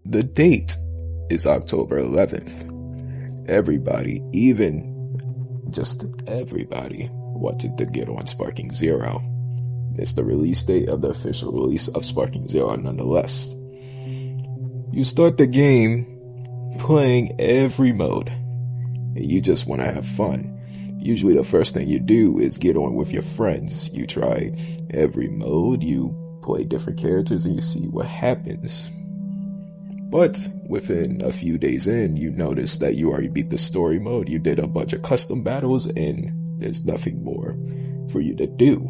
The date is October 11th. Everybody, even just everybody, wanted to get on Sparking Zero. It's the release date of the official release of Sparking Zero nonetheless. You start the game playing every mode, and you just want to have fun. Usually the first thing you do is get on with your friends. You try every mode, you play different characters, and you see what happens. But within a few days in, you notice that you already beat the story mode. You did a bunch of custom battles, and there's nothing more for you to do.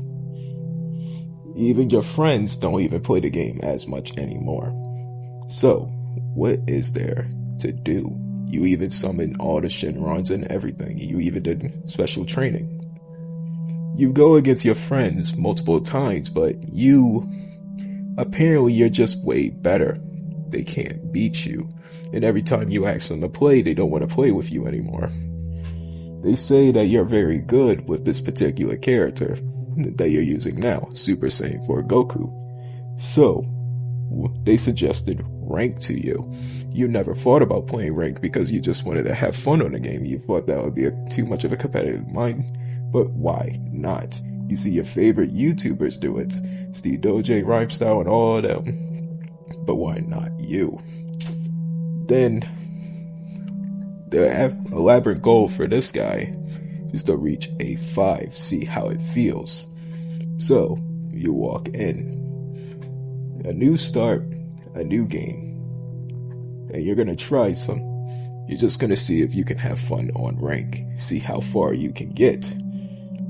Even your friends don't even play the game as much anymore. So, what is there to do? You even summoned all the Shenrons and everything. You even did special training. You go against your friends multiple times, but apparently you're just way better. They can't beat you. And every time you ask them to play, they don't want to play with you anymore. They say that you're very good with this particular character that you're using now, Super Saiyan 4 Goku. So, they suggested rank to you. You never thought about playing rank because you just wanted to have fun on the game. You thought that would be too much of a competitive mind, but why not? You see your favorite YouTubers do it, Steve Doge, Rhymestyle, and all of them. But why not you? Then, the elaborate goal for this guy is to reach a 5, see how it feels. So, you walk in. A new start, a new game. And you're gonna try some. You're just gonna see if you can have fun on rank. See how far you can get.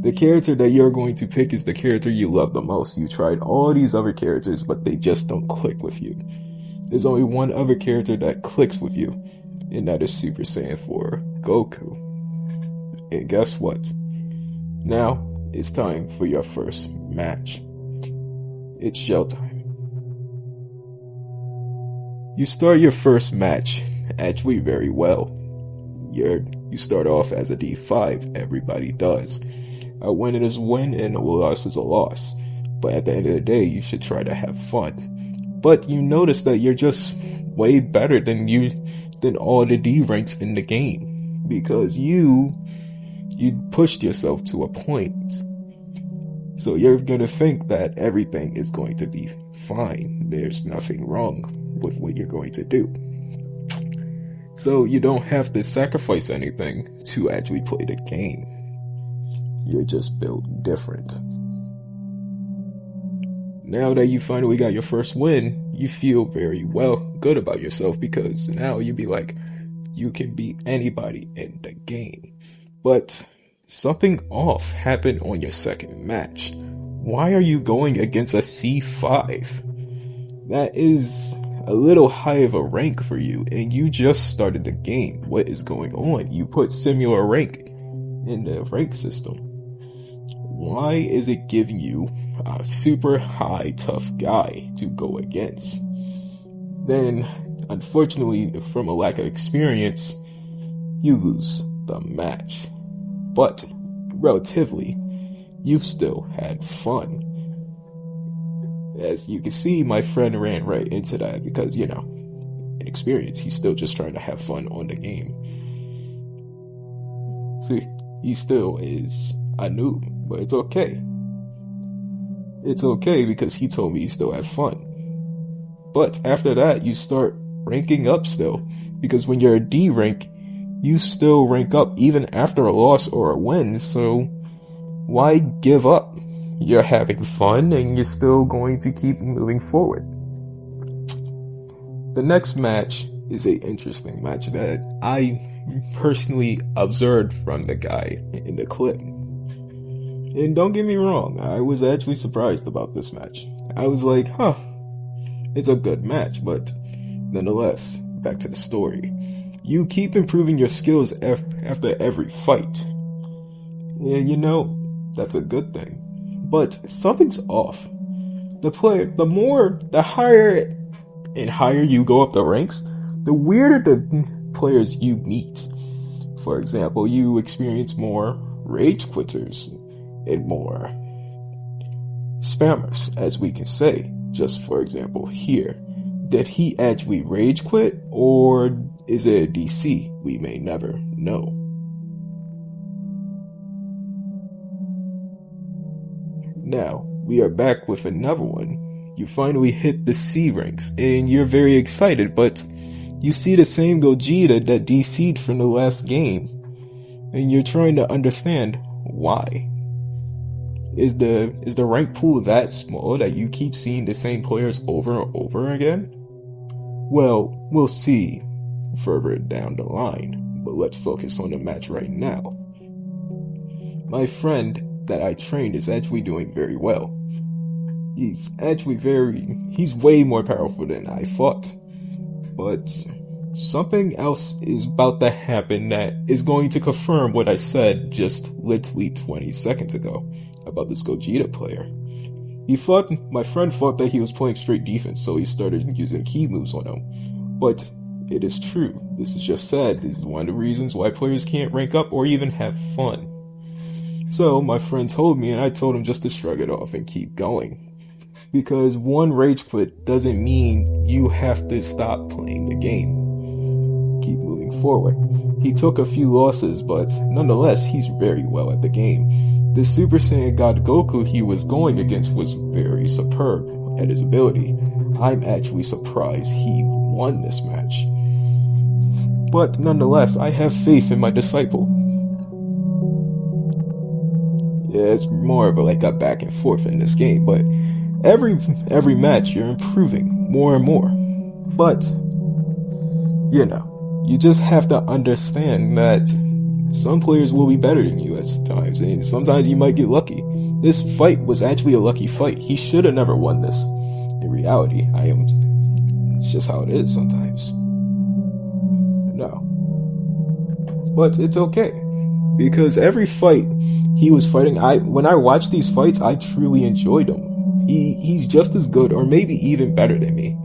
The character that you're going to pick is the character you love the most. You tried all these other characters, but they just don't click with you. There's only one other character that clicks with you, and that is Super Saiyan 4 Goku. And guess what? Now, it's time for your first match. It's showtime. You start your first match actually very well. You start off as a D5, everybody does. A win is a win and a loss is a loss. But at the end of the day, you should try to have fun. But you notice that you're just way better than all the D ranks in the game. Because you pushed yourself to a point. So you're gonna think that everything is going to be fine. There's nothing wrong with what you're going to do. So you don't have to sacrifice anything to actually play the game. You're just built different. Now that you finally got your first win, you feel very good about yourself because now you be like, you can beat anybody in the game. But something off happened on your second match. Why are you going against a C5? That is a little high of a rank for you, and you just started the game. What is going on? You put similar rank in the rank system. Why is it giving you a super high tough guy to go against? Then, unfortunately, from a lack of experience, you lose the match. But, relatively, you've still had fun. As you can see, my friend ran right into that because, inexperienced. He's still just trying to have fun on the game. See, he still is a noob, but it's okay. It's okay because he told me he still had fun. But after that, you start ranking up still. Because when you're a D rank, you still rank up even after a loss or a win, so why give up? You're having fun and you're still going to keep moving forward. The next match is an interesting match that I personally observed from the guy in the clip. And don't get me wrong, I was actually surprised about this match. I was like, it's a good match, but nonetheless, back to the story. You keep improving your skills after every fight. And that's a good thing. But something's off. The higher and higher you go up the ranks, the weirder the players you meet. For example, you experience more rage quitters and more spammers, as we can say. Just for example, here, Did he actually rage quit, or is it a DC? We may never know. Now, we are back with another one. You finally hit the C ranks, and you're very excited, but you see the same Gogeta that DC'd from the last game, and you're trying to understand why. Is the rank pool that small that you keep seeing the same players over and over again? Well, we'll see further down the line, but let's focus on the match right now. My friend that I trained is actually doing very well. He's way more powerful than I thought. But something else is about to happen that is going to confirm what I said just literally 20 seconds ago about this Gogeta player. My friend thought that he was playing straight defense, so he started using key moves on him. But it is true. This is just sad. This is one of the reasons why players can't rank up or even have fun. So my friend told me, and I told him just to shrug it off and keep going. Because one rage quit doesn't mean you have to stop playing the game. Keep moving forward. He took a few losses, but nonetheless, he's very well at the game. The Super Saiyan God Goku he was going against was very superb at his ability. I'm actually surprised he won this match. But nonetheless, I have faith in my disciple. Yeah, it's more of a back and forth in this game, but every match you're improving more and more. But you just have to understand that some players will be better than you at times, and sometimes you might get lucky. This fight was actually a lucky fight. He should have never won this. In reality, it's just how it is sometimes. No. But it's okay. Because every fight he was fighting, when I watched these fights, I truly enjoyed him. He's just as good, or maybe even better than me.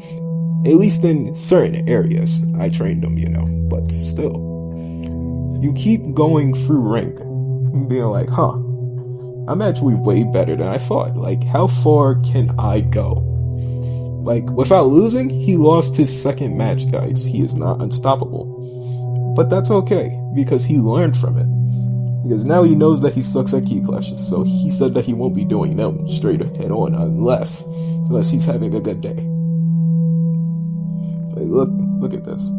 At least in certain areas. I trained him, but still. You keep going through rank, and being like, I'm actually way better than I thought. How far can I go? Without losing, he lost his second match, guys. He is not unstoppable. But that's okay, because he learned from it. Because now he knows that he sucks at key clashes, so he said that he won't be doing them straight head on unless he's having a good day. Look at this.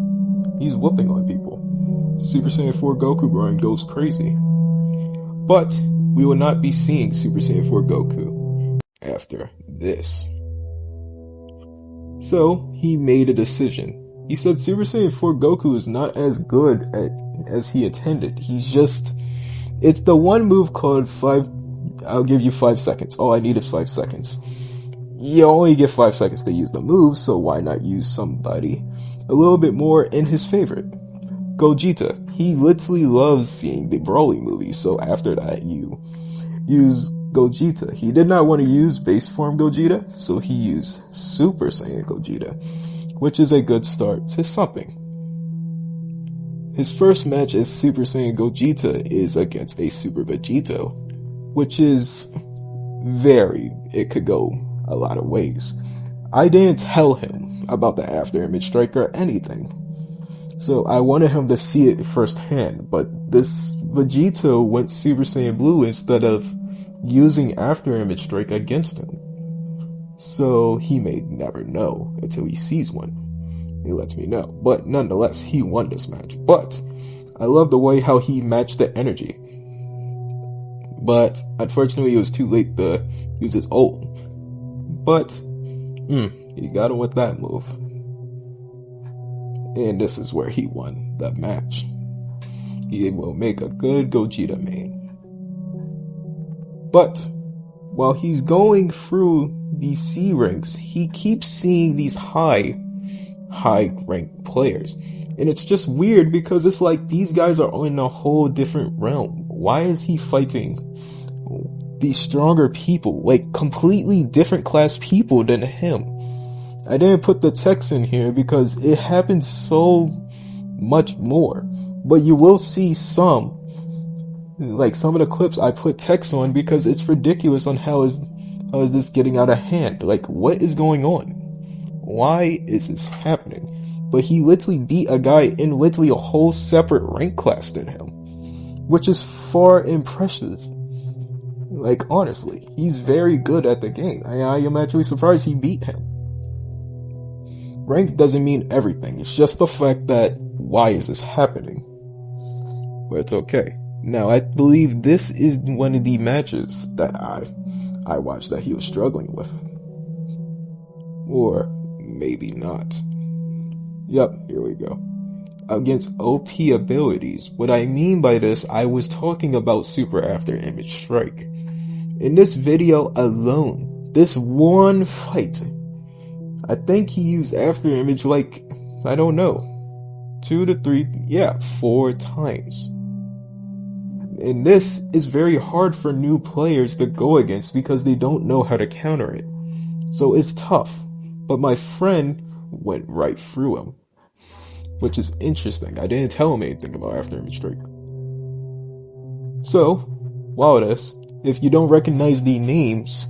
He's whooping on people. Super Saiyan 4 Goku run goes crazy. But we will not be seeing Super Saiyan 4 Goku after this. So he made a decision. He said Super Saiyan 4 Goku is not as good as he intended. It's the one move called I'll give you 5 seconds. All I need is 5 seconds. You only get 5 seconds to use the move, so why not use somebody a little bit more in his favorite? Gogeta. He literally loves seeing the Broly movies, so after that you use Gogeta. He did not want to use base form Gogeta, so he used Super Saiyan Gogeta, which is a good start to something. His first match as Super Saiyan Gogeta is against a Super Vegito, which is it could go a lot of ways. I didn't tell him about the after image strike or anything, so I wanted him to see it firsthand, but this Vegito went Super Saiyan Blue instead of using after image strike against him. So he may never know until he sees one. He lets me know. But nonetheless, he won this match. But I love the way how he matched the energy. But unfortunately, it was too late to use his ult. But he got him with that move. And this is where he won the match. He will make a good Gogeta main. But while he's going through these C ranks, he keeps seeing these high ranked players. And it's just weird because it's like these guys are in a whole different realm. Why is he fighting these stronger people, completely different class people than him? I didn't put the text in here because it happens so much more. But you will see some of the clips I put text on because it's ridiculous on how is this getting out of hand. What is going on? why is this happening? But he literally beat a guy in literally a whole separate rank class than him, which is far impressive. Like, honestly, he's very good at the game. I am actually surprised he beat him. Rank doesn't mean everything. It's just the fact that, why is this happening? But it's okay. Now, I believe this is one of the matches that I watched that he was struggling with. Or maybe not. Yep, here we go. Against OP abilities. What I mean by this, I was talking about Super After Image Strike. In this video alone, this one fight, I think he used After Image like, I don't know, 4 times. And this is very hard for new players to go against because they don't know how to counter it. So it's tough. But my friend went right through him, which is interesting. I didn't tell him anything about After Image Strike. So, Wildus, if you don't recognize the names,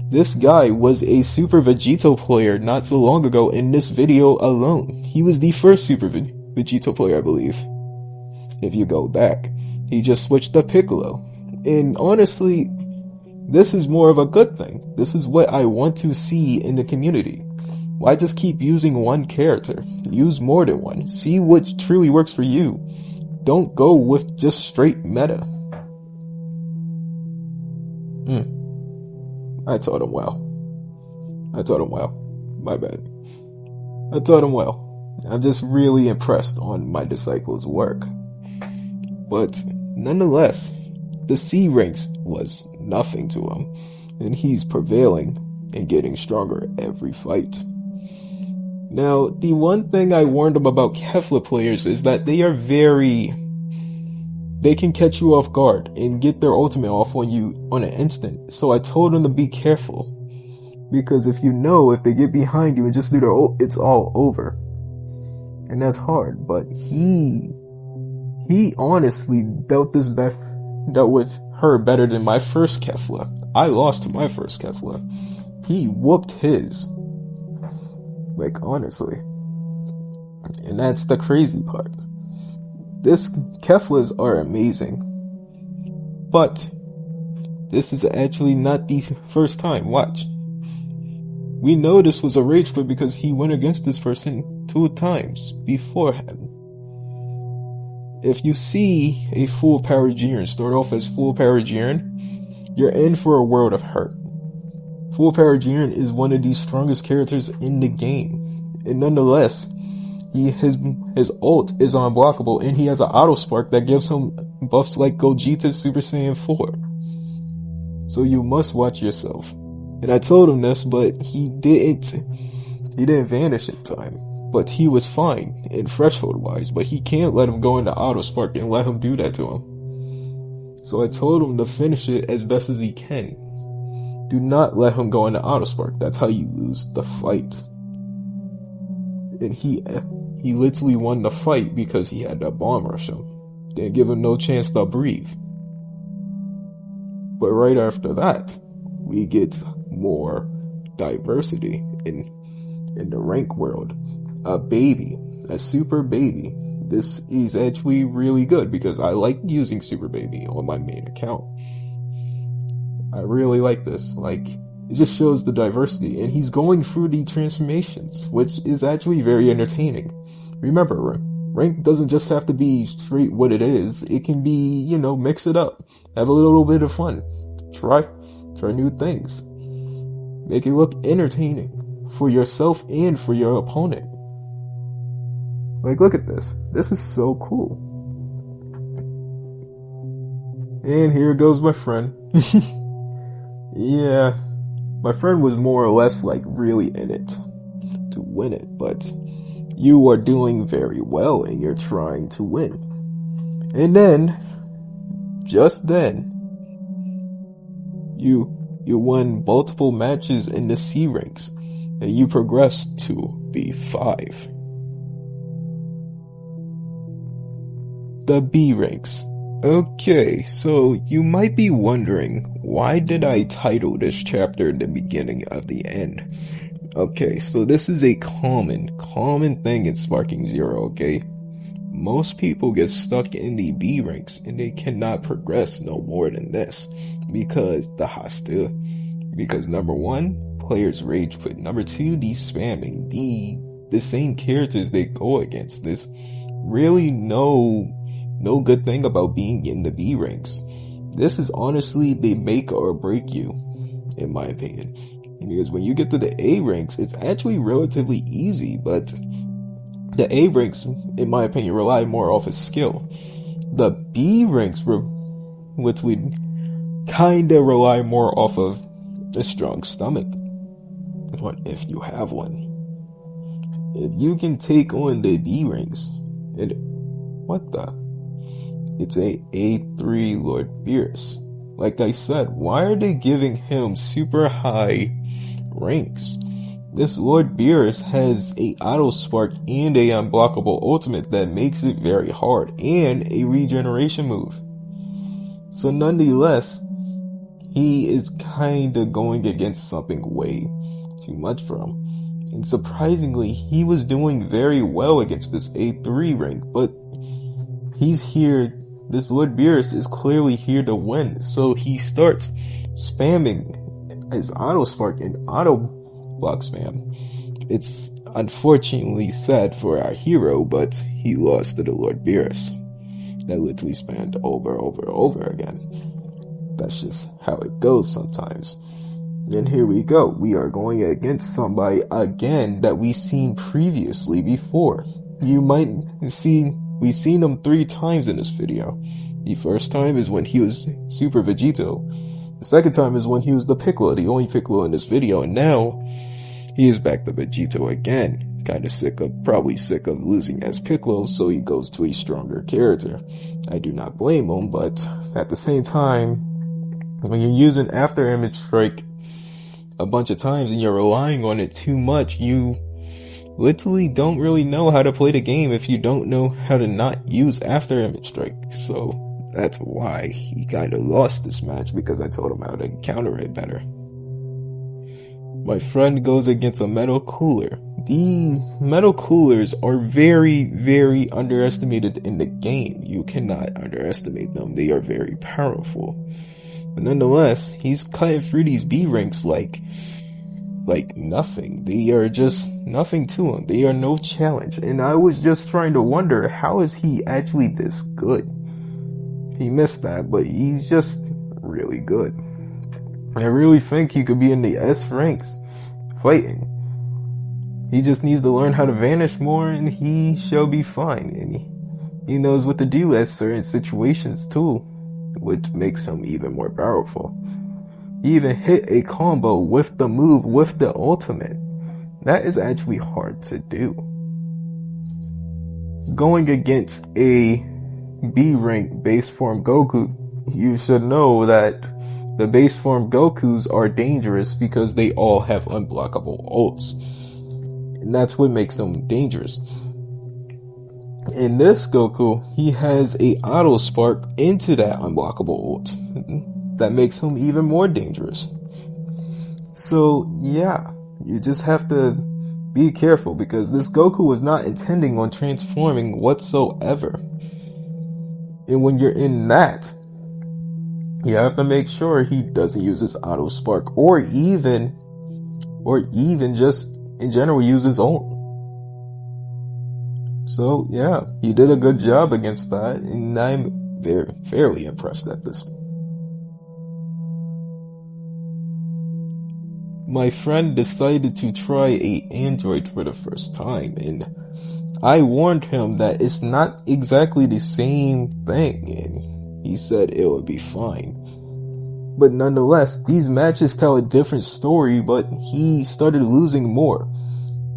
this guy was a Super Vegito player not so long ago in this video alone. He was the first Super Vegito player, I believe. If you go back, he just switched to Piccolo. And honestly, this is more of a good thing. This is what I want to see in the community. Why just keep using one character? Use more than one. See what truly works for you. Don't go with just straight meta. I taught him well. My bad. I taught him well. I'm just really impressed on my disciple's work. But nonetheless, the C ranks was nothing to him, and he's prevailing and getting stronger every fight. Now, the one thing I warned him about Kefla players is that they can catch you off guard and get their ultimate off on you on an instant. So I told him to be careful, because if they get behind you and just do their it's all over. And that's hard, but he honestly dealt with her better than my first Kefla. I lost to my first Kefla. He whooped his. Like, honestly. And that's the crazy part. This Keflas are amazing. But this is actually not the first time. Watch. We know this was a rage quit because he went against this person 2 times beforehand. If you see a full power Jiren start off as full power Jiren, you're in for a world of hurt. Full power Jiren is one of the strongest characters in the game. And nonetheless, his ult is unblockable, and he has an auto spark that gives him buffs like Gogeta's Super Saiyan 4. So you must watch yourself. And I told him this, but he didn't vanish in time. But he was fine in threshold wise, but he can't let him go into auto spark and let him do that to him. So I told him to finish it as best as he can. Do not let him go into auto spark. That's how you lose the fight. And he literally won the fight because he had that bomb rush him. Didn't give him no chance to breathe. But right after that, we get more diversity in the rank world. A super baby. This is actually really good because I like using super baby on my main account. I really like this. Like, it just shows the diversity, and he's going through the transformations, which is actually very entertaining. Remember, rank doesn't just have to be straight what it is. It can be, mix it up. Have a little bit of fun. Try new things. Make it look entertaining for yourself and for your opponent. Like, look at this. This is so cool. And here goes my friend. Yeah, my friend was more or less like really in it to win it, but you are doing very well and you're trying to win. And then, just then, you won multiple matches in the C ranks and you progressed to B5. The B ranks. Okay, so you might be wondering, why did I title this chapter The Beginning of the End? Okay, so this is a common thing in Sparking Zero, okay? Most people get stuck in the B ranks and they cannot progress no more than this because because number one, players rage quit. Number two, the spamming, the same characters they go against. There's really no good thing about being in the B ranks. This is honestly they make or break you, in my opinion. Because when you get to the A ranks, it's actually relatively easy, but the A ranks, in my opinion, rely more off of skill. The B ranks literally kinda rely more off of a strong stomach. What if you have one? If you can take on the B ranks, it's a A3 Lord Beerus. Like I said, why are they giving him super high ranks? This Lord Beerus has a auto spark and a unblockable ultimate that makes it very hard, and a regeneration move. So nonetheless, he is kinda going against something way too much for him. And surprisingly, he was doing very well against this A3 rank, but he's here. This Lord Beerus is clearly here to win, so he starts spamming his auto spark and auto block spam. It's unfortunately sad for our hero, but he lost to the Lord Beerus. That literally spammed over again. That's just how it goes sometimes. And here we go. We are going against somebody again that we've seen previously before. You might see we've seen him 3 times in this video. The first time is when he was Super Vegito. The second time is when he was the Piccolo, the only Piccolo in this video, and now he is back to Vegito again. Probably sick of losing as Piccolo, so he goes to a stronger character. I do not blame him, but at the same time, when you're using After Image Strike a bunch of times and you're relying on it too much, you literally don't really know how to play the game if you don't know how to not use After Image Strike. So that's why he kind of lost this match, because I told him how to counter it better. My friend goes against a Metal Cooler. The Metal Coolers are very, very underestimated in the game. You cannot underestimate them. They are very powerful. But nonetheless, he's cutting through these B ranks like nothing. They are just nothing to him. They are no challenge. And I was just trying to wonder, how is he actually this good? He missed that, but he's just really good. I really think he could be in the S ranks fighting. He just needs to learn how to vanish more and he shall be fine. And he knows what to do at certain situations too, which makes him even more powerful. He even hit a combo with the move with the ultimate. That is actually hard to do. Going against a B rank base form Goku, you should know that the base form Gokus are dangerous because they all have unblockable ults. And that's what makes them dangerous. In this Goku, he has a auto spark into that unblockable ult. That makes him even more dangerous. So yeah, you just have to be careful, because this Goku was not intending on transforming whatsoever. And when you're in that, you have to make sure he doesn't use his auto spark, or even just in general use his own. So yeah, he did a good job against that, and I'm fairly impressed at this. My friend decided to try a Android for the first time, and I warned him that it's not exactly the same thing, and he said it would be fine. But nonetheless, these matches tell a different story, but he started losing more.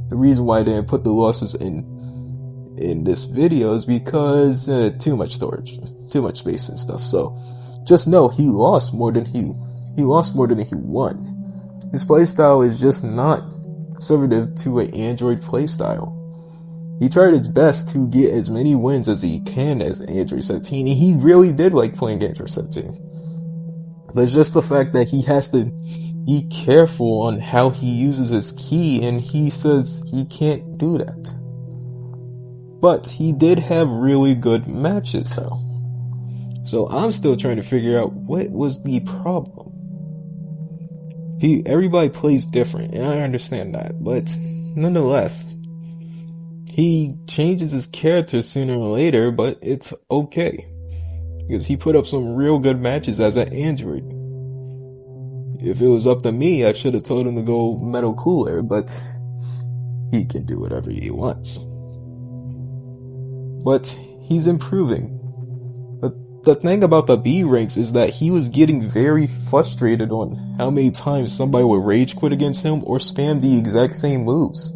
The reason why I didn't put the losses in this video is because too much storage, too much space and stuff. So just know he lost more than he won. His playstyle is just not conservative to an Android playstyle. He tried his best to get as many wins as he can as Android 17, and he really did like playing Android 17. But it's just the fact that he has to be careful on how he uses his ki, and he says he can't do that. But he did have really good matches, though. So I'm still trying to figure out what was the problem. Everybody plays different, and I understand that, but nonetheless, he changes his character sooner or later, but it's okay. Because he put up some real good matches as an android. If it was up to me, I should have told him to go Metal Cooler, but he can do whatever he wants. But he's improving. The thing about the B ranks is that he was getting very frustrated on how many times somebody would rage quit against him or spam the exact same moves.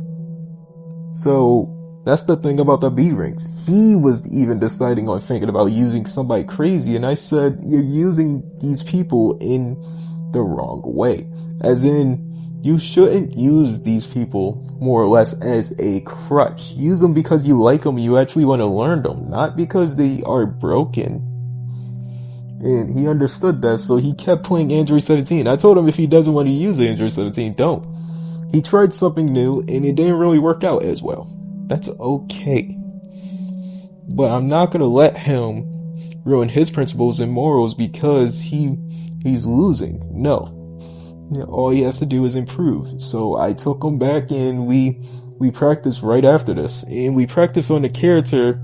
So that's the thing about the B ranks. He was even deciding on thinking about using somebody crazy, and I said, you're using these people in the wrong way. As in, you shouldn't use these people more or less as a crutch. Use them because you like them and you actually want to learn them, not because they are broken. And he understood that, so he kept playing Android 17. I told him if he doesn't want to use Android 17, don't. He tried something new, and it didn't really work out as well. That's okay. But I'm not going to let him ruin his principles and morals because he's losing. No. All he has to do is improve. So I took him back, and we practiced right after this. And we practiced on the character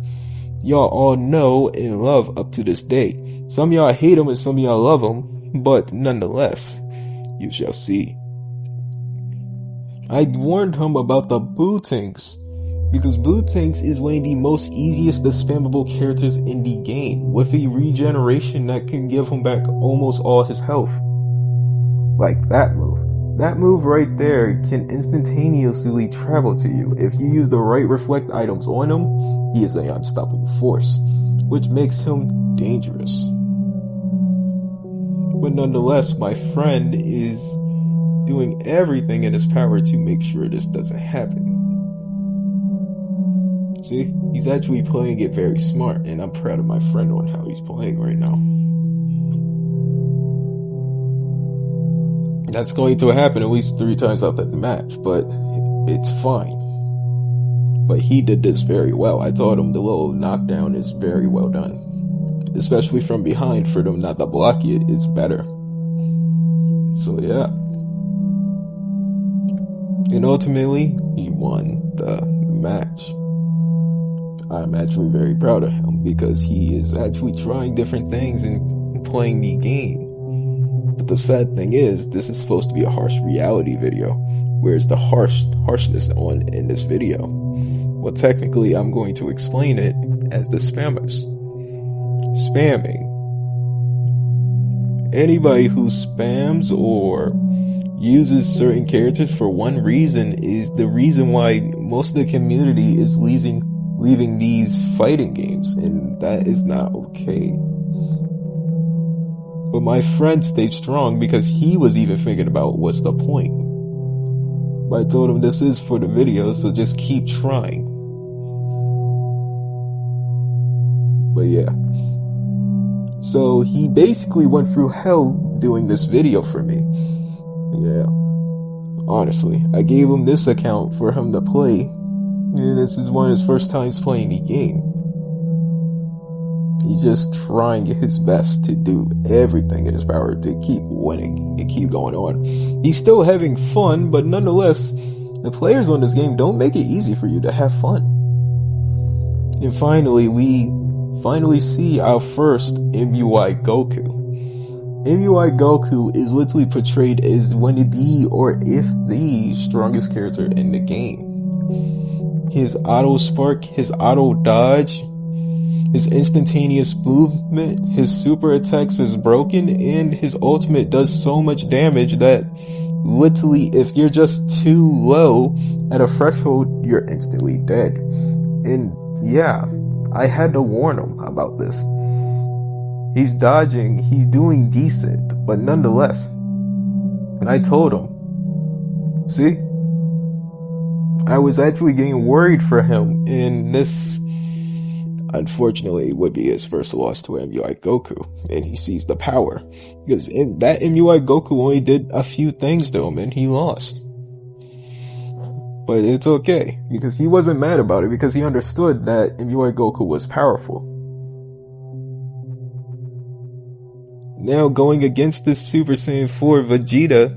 y'all all know and love up to this day. Some of y'all hate him and some of y'all love him, but nonetheless, you shall see. I warned him about the Bootinks, because Bootinks is one of the most easiest spammable characters in the game, with a regeneration that can give him back almost all his health. Like that move. That move right there can instantaneously travel to you. If you use the right reflect items on him, he is an unstoppable force, which makes him dangerous. But nonetheless, my friend is doing everything in his power to make sure this doesn't happen. See, he's actually playing it very smart, and I'm proud of my friend on how he's playing right now. That's going to happen at least 3 times out of the match, but it's fine. But he did this very well. I told him the little knockdown is very well done. Especially from behind, for them not to block it, it's better. So yeah. And ultimately, he won the match. I'm actually very proud of him because he is actually trying different things and playing the game. But the sad thing is, this is supposed to be a harsh reality video. Where's the harshness on in this video? Well, technically, I'm going to explain it as the spammers. Spamming. Anybody who spams or uses certain characters for one reason is the reason why most of the community is leaving these fighting games, and that is not okay. But my friend stayed strong because he was even thinking about what's the point. But I told him this is for the video, so just keep trying. But yeah. So he basically went through hell doing this video for me. Yeah. Honestly, I gave him this account for him to play. And this is one of his first times playing the game. He's just trying his best to do everything in his power to keep winning and keep going on. He's still having fun, but nonetheless, the players on this game don't make it easy for you to have fun. And finally, we see our first MUI Goku. MUI Goku is literally portrayed as one of the, or if the strongest character in the game. His auto spark, his auto dodge, his instantaneous movement, his super attacks is broken, and his ultimate does so much damage that literally if you're just too low at a threshold, you're instantly dead. And yeah, I had to warn him about this. He's dodging, he's doing decent, but nonetheless. And I told him, see? I was actually getting worried for him, and this, Unfortunately, it would be his first loss to MUI Goku, and he sees the power. Because that MUI Goku only did a few things to him, and he lost. But it's okay, because he wasn't mad about it, because he understood that MUI Goku was powerful. Now, going against this Super Saiyan 4 Vegeta,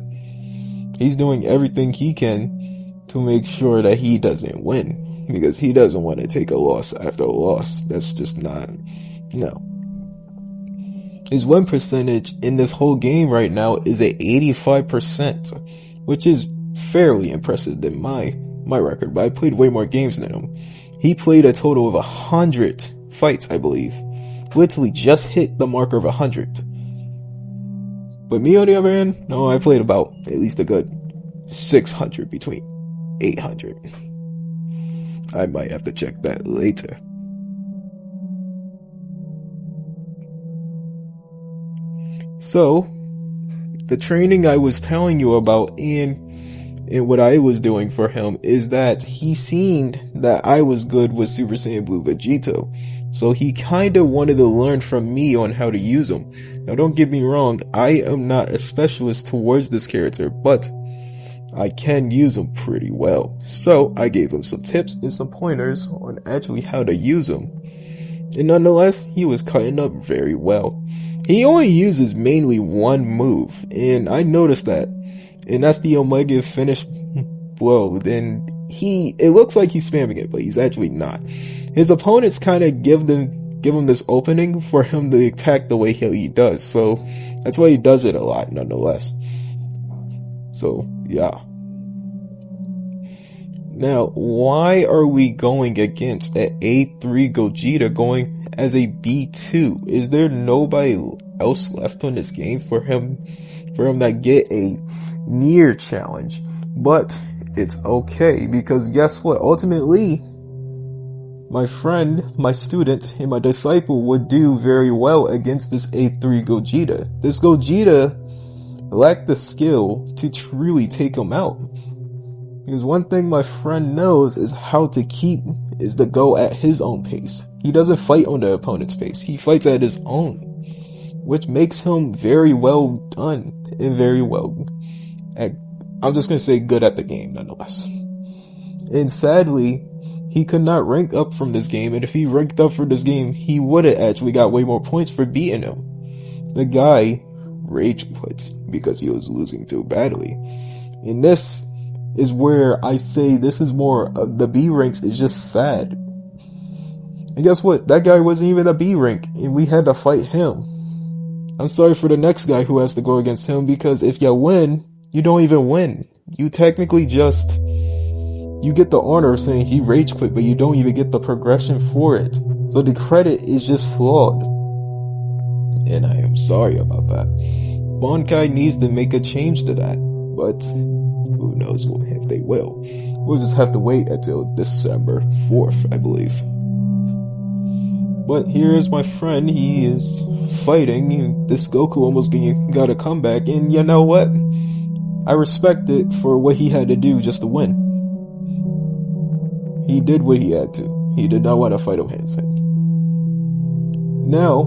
he's doing everything he can to make sure that he doesn't win, because he doesn't want to take a loss after a loss. That's just not, no. His win percentage in this whole game right now is at 85%, which is fairly impressive than my record, but I played way more games than him. He played a total of 100 fights, I believe. Literally just hit the marker of 100. But me, on the other hand, no, I played about at least a good 600 between 800. I might have to check that later. So, the training I was telling you about and what I was doing for him is that he seen that I was good with Super Saiyan Blue Vegito. So he kind of wanted to learn from me on how to use him. Now don't get me wrong, I am not a specialist towards this character, but I can use him pretty well. So I gave him some tips and some pointers on actually how to use him. And nonetheless, he was cutting up very well. He only uses mainly one move, and I noticed that. And that's the Omega finish blow. Then it looks like he's spamming it, but he's actually not. His opponents kind of give him this opening for him to attack the way he does. So that's why he does it a lot, nonetheless. So, yeah. Now, why are we going against an A3 Gogeta going as a B2? Is there nobody else left on this game for him to get a near challenge? But it's okay, because guess what? Ultimately, my friend, my student, and my disciple would do very well against this A3 Gogeta. This Gogeta lacked the skill to truly take him out. Because one thing my friend knows is to go at his own pace. He doesn't fight on the opponent's pace. He fights at his own, which makes him very well done and very well I'm just going to say good at the game nonetheless. And sadly, he could not rank up from this game, and if he ranked up for this game, he would have actually got way more points for beating him. The guy rage quit because he was losing too badly. And this is where I say this is more of the B ranks is just sad. And guess what? That guy wasn't even a B rank, and we had to fight him. I'm sorry for the next guy who has to go against him, because if you win, you don't even win. You technically you get the honor of saying he rage quit, but you don't even get the progression for it. So the credit is just flawed. And I am sorry about that. Bankai needs to make a change to that, but who knows if they will. We'll just have to wait until December 4th, I believe. But here's my friend, he is fighting. This Goku almost got a comeback, and you know what? I respect it for what he had to do just to win. He did what he had to. He did not want to fight him hands-on. Now,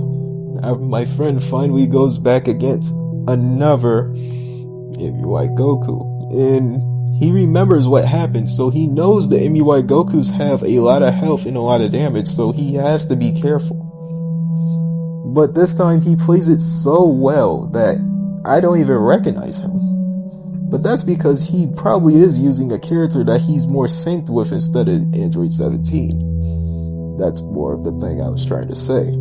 my friend finally goes back against another MUI Goku. And he remembers what happened, so he knows the MUI Gokus have a lot of health and a lot of damage, so he has to be careful. But this time he plays it so well that I don't even recognize him. But that's because he probably is using a character that he's more synced with instead of Android 17. That's more of the thing I was trying to say.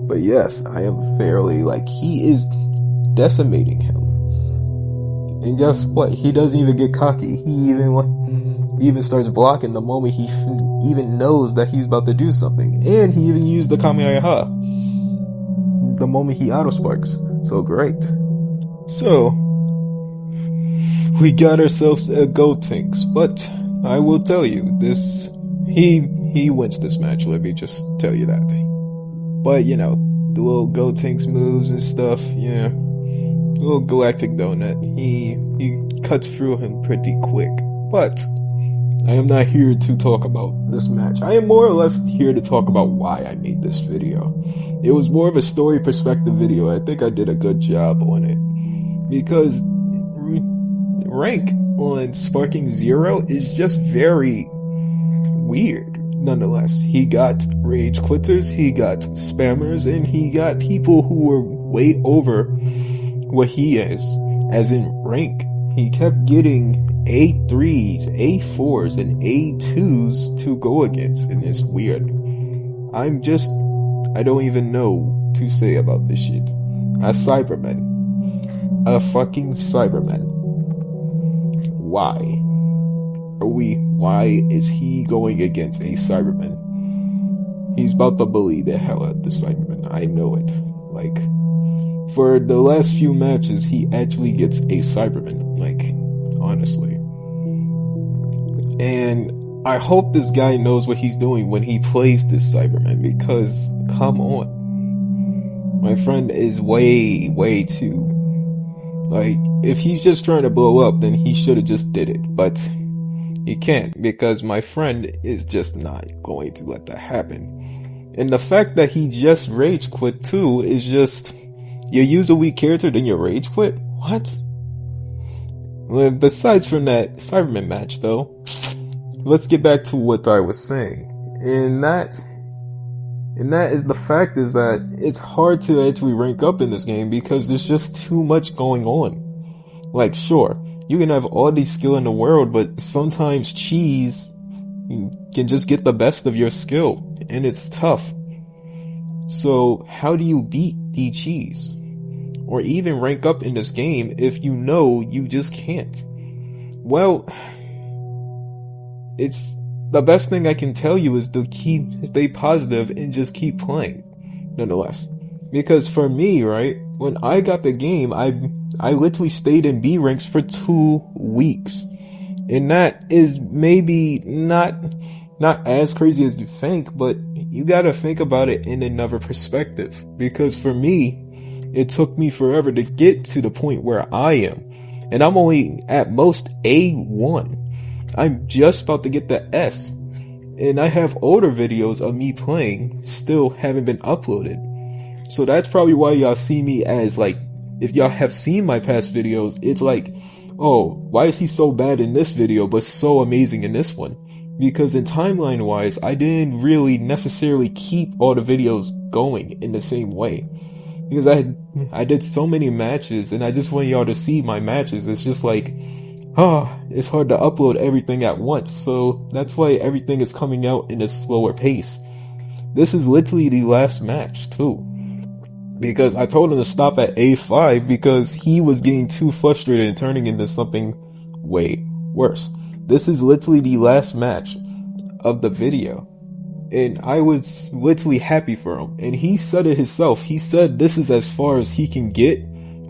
But yes, I am fairly he is decimating him. And guess what? He doesn't even get cocky. He even starts blocking the moment he even knows that he's about to do something. And he even used the Kamehameha the moment he auto sparks. So great. So, we got ourselves a Gotenks, but I will tell you, he wins this match, let me just tell you that. But, the little Gotenks moves and stuff, yeah, little Galactic Donut, he cuts through him pretty quick, but I am not here to talk about this match. I am more or less here to talk about why I made this video. It was more of a story perspective video. I think I did a good job on it. Because rank on Sparking Zero is just very weird. Nonetheless, he got rage quitters, he got spammers, and he got people who were way over what he is. As in rank, he kept getting A3s, A4s, and A2s to go against, and it's weird. I don't even know to say about this shit. A Cyberman. A fucking Cyberman. Why is he going against a Cyberman? He's about to bully the hell out of the Cyberman. I know it. Like, for the last few matches, he actually gets a Cyberman. Like, honestly. And I hope this guy knows what he's doing when he plays this Cyberman, because, come on. My friend is way too... Like, if he's just trying to blow up, then he should have just did it. But he can't, because my friend is just not going to let that happen. And the fact that he just rage quit too is just... You use a weak character, then you rage quit? What? Well, besides from that Cyberman match, though, let's get back to what I was saying. And that is the fact is that it's hard to actually rank up in this game because there's just too much going on. Like, sure, you can have all the skill in the world, but sometimes cheese can just get the best of your skill, and it's tough. So, how do you beat the cheese? Or even rank up in this game if you know you just can't? Well, it's... The best thing I can tell you is to stay positive and just keep playing, nonetheless. Because for me, right, when I got the game, I literally stayed in B ranks for 2 weeks. And that is maybe not as crazy as you think, but you gotta think about it in another perspective. Because for me, it took me forever to get to the point where I am. And I'm only at most A1. I'm just about to get the S, and I have older videos of me playing still haven't been uploaded. So that's probably why y'all see me as, like, if y'all have seen my past videos, it's like, oh, why is he so bad in this video but so amazing in this one? Because in timeline wise, I didn't really necessarily keep all the videos going in the same way. Because I did so many matches, and I just want y'all to see my matches. It's just like, it's hard to upload everything at once, so that's why everything is coming out in a slower pace. This is literally the last match, too. Because I told him to stop at A5 because he was getting too frustrated and turning into something way worse. This is literally the last match of the video. And I was literally happy for him. And he said it himself. He said this is as far as he can get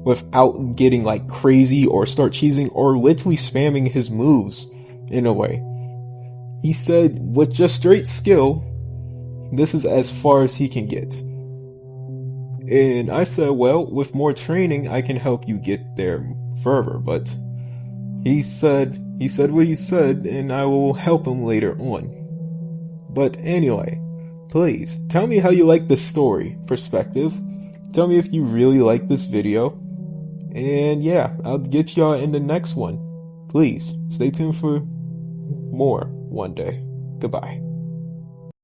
without getting like crazy or start cheesing or literally spamming his moves in a way. He said with just straight skill, this is as far as he can get. And I said, well, with more training, I can help you get there further. But he said what he said, and I will help him later on. But anyway, please tell me how you like this story perspective. Tell me if you really like this video. And yeah, I'll get y'all in the next one. Please, stay tuned for more one day. Goodbye.